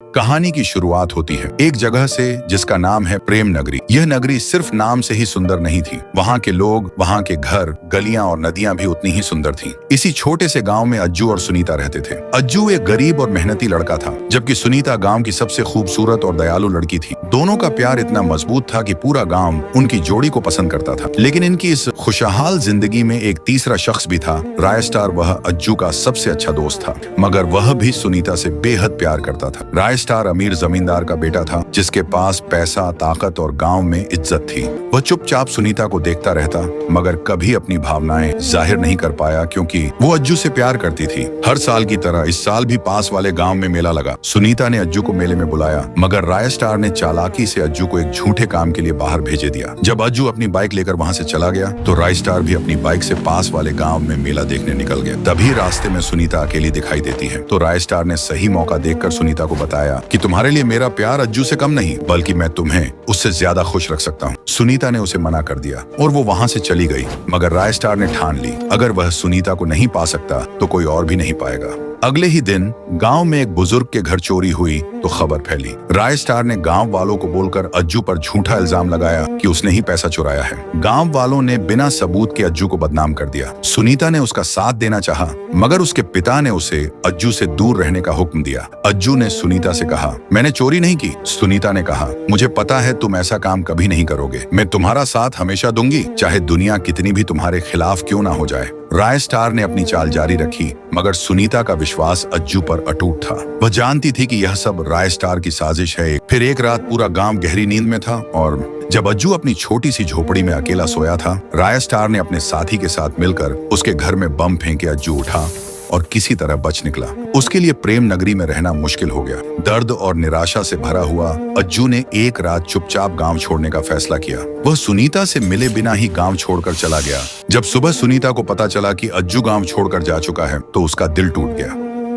कहानी की शुरुआत होती है एक जगह से जिसका नाम है प्रेम नगरी। यह नगरी सिर्फ नाम से ही सुंदर नहीं थी, वहाँ के लोग, वहाँ के घर, गलियां और नदियां भी उतनी ही सुंदर थीं। इसी छोटे से गांव में अज्जू और सुनीता रहते थे। अज्जू एक गरीब और मेहनती लड़का था, जबकि सुनीता गांव की सबसे खूबसूरत और दयालु लड़की थी। दोनों का प्यार इतना मजबूत था कि पूरा गांव उनकी जोड़ी को पसंद करता था। लेकिन इनकी इस खुशहाल जिंदगी में एक तीसरा शख्स भी था, रायस्टार। वह अज्जू का सबसे अच्छा दोस्त था, मगर वह भी सुनीता से बेहद प्यार करता था। रायस्टार अमीर जमींदार का बेटा था, जिसके पास पैसा, ताकत और गांव में इज्जत थी। वह चुपचाप सुनीता को देखता रहता, मगर कभी अपनी भावनाएं जाहिर नहीं कर पाया, क्योंकि वो अज्जू से प्यार करती थी। हर साल की तरह इस साल भी पास वाले गांव में मेला लगा। सुनीता ने अज्जू को मेले में बुलाया, मगर रायस्टार ने चालाकी से अज्जू को एक झूठे काम के लिए बाहर भेजे दिया। जब अज्जू अपनी बाइक लेकर वहां से चला गया, तो रायस्टार भी अपनी बाइक से पास वाले गांव में मेला देखने निकल गया। तभी रास्ते में सुनीता अकेली दिखाई देती है, तो रायस्टार ने सही मौका देखकर सुनीता को बताया कि तुम्हारे लिए मेरा प्यार अज्जू से कम नहीं, बल्कि मैं तुम्हें उससे ज्यादा खुश रख सकता हूँ। सुनीता ने उसे मना कर दिया और वो वहाँ से चली गई, मगर रायस्टार ने ठान ली, अगर वह सुनीता को नहीं पा सकता तो कोई और भी नहीं पाएगा। अगले ही दिन गांव में एक बुजुर्ग के घर चोरी हुई तो खबर फैली। रायस्टार ने गांव वालों को बोलकर अज्जू पर झूठा इल्जाम लगाया कि उसने ही पैसा चुराया है। गांव वालों ने बिना सबूत के अज्जू को बदनाम कर दिया। सुनीता ने उसका साथ देना चाहा, मगर उसके पिता ने उसे अज्जू से दूर रहने का हुक्म दिया। अज्जू ने सुनीता से कहा, मैंने चोरी नहीं की। सुनीता ने कहा, मुझे पता है तुम ऐसा काम कभी नहीं करोगे। मैं तुम्हारा साथ हमेशा दूंगी, चाहे दुनिया कितनी भी तुम्हारे खिलाफ क्यों ना हो जाए। रायस्टार ने अपनी चाल जारी रखी, मगर सुनीता का विश्वास अज्जू पर अटूट था। वह जानती थी कि यह सब रायस्टार की साजिश है। फिर एक रात पूरा गांव गहरी नींद में था, और जब अज्जू अपनी छोटी सी झोपड़ी में अकेला सोया था, रायस्टार ने अपने साथी के साथ मिलकर उसके घर में बम फेंके अज्जू उठा और किसी तरह बच निकला। उसके लिए प्रेम नगरी में रहना मुश्किल हो गया। दर्द और निराशा से भरा हुआ अज्जू ने एक रात चुपचाप गांव छोड़ने का फैसला किया। वह सुनीता से मिले बिना ही गांव छोड़कर चला गया। जब सुबह सुनीता को पता चला कि अज्जू गांव छोड़कर जा चुका है, तो उसका दिल टूट गया।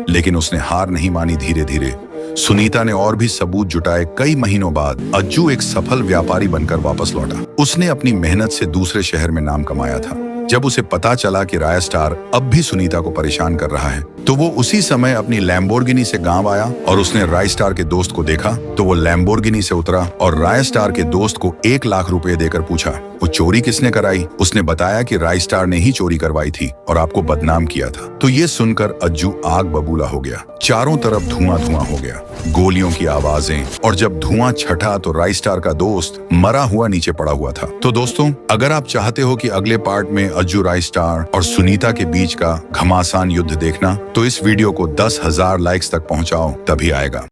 लेकिन उसने हार नहीं मानी। धीरे धीरे सुनीता ने और भी सबूत जुटाए। कई महीनों बाद अज्जू एक सफल व्यापारी बनकर वापस लौटा। उसने अपनी मेहनत से दूसरे शहर में नाम कमाया था। जब उसे पता चला कि रायस्टार अब भी सुनीता को परेशान कर रहा है, तो वो उसी समय अपनी लैम्बोर्गिनी से गांव आया और उसने रायस्टार के दोस्त को देखा तो वो लैम्बोर्गिनी से उतरा और रायस्टार के दोस्त को 1 लाख रुपए देकर पूछा, वो चोरी किसने कराई। उसने बताया कि रायस्टार ने ही चोरी करवाई थी और आपको बदनाम किया था। तो ये सुनकर अज्जू आग बबूला हो गया। चारों तरफ धुआं धुआं हो गया, गोलियों की आवाजें, और जब धुआं छटा तो रायस्टार का दोस्त मरा हुआ नीचे पड़ा हुआ था। तो दोस्तों, अगर आप चाहते हो कि अगले पार्ट में अज्जू, रायस्टार और सुनीता के बीच का घमासान युद्ध देखना, तो इस वीडियो को 10,000 लाइक्स तक पहुंचाओ, तभी आएगा।